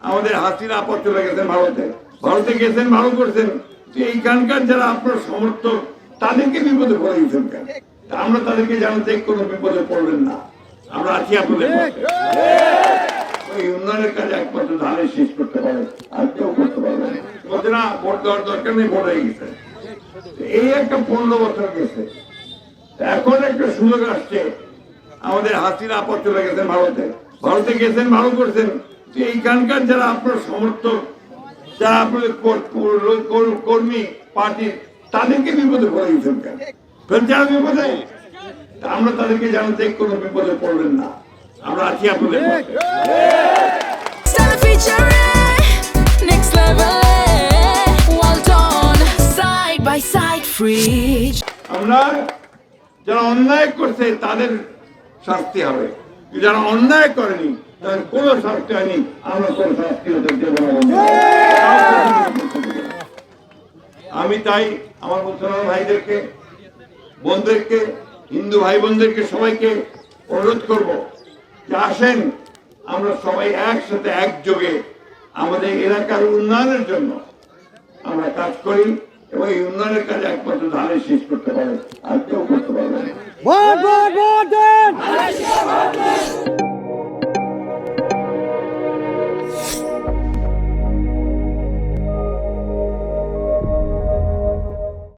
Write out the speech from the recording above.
আমাদের হাসিনা আপদ চলে গেছেন ভারতে, ভারতে গেছেন ভালো করছেন, এইখানকার যারা আপনার সমর্থক তাদেরকে বিপদে পড়ে গেছেন কেন? আমরা তাদেরকে জানাতে কোনো বিপদে পড়বেন না, আমরা আছি আপনাদের পাশে। ওই উন্নয়নের কাজ একমাত্র ধারে শেষ করতে পারে, আর কেউ করতে পারবে না। বলছে না ভোট দেওয়ার দরকার নেই, ভোট হয়ে গেছে। এই একটা 15 বছর গেছে, এখন একটা সুযোগ আসছে। আমাদের হাসিনা আপদ চলে গেছেন ভারতে, ভারতে গেছেন ভালো করছেন, এইখানকার যারা আপনার সমর্থক, যারা আপনাদের কর্মী পার্টির, তাদেরকে বিপদে পড়ে গেছেন কেন? যারা বিপদে, আমরা তাদেরকে জানাতে কোনো বিপদে পড়বেন না, আমরা আছি আপনাদের পাশে। আমরা যারা অন্যায় করছে তাদের শাস্তি হবে, যারা অন্যায় করেনি তাদের কোনো শাস্তি হয়নি, আমরা কোনো শাস্তি হতে দেব না। আমি তাই আমার মুসলমান ভাইদেরকে, বোনদেরকে, হিন্দু ভাই বোনদেরকে সবাইকে অনুরোধ করব যে আসেন আমরা সবাই একসাথে একযোগে আমাদের এলাকার উন্নয়নের জন্য আমরা কাজ করি, এবং এই উন্নয়নের কাজ একমাত্র ধারে শেষ করতে পারে, আর কেউ করতে পারবে না।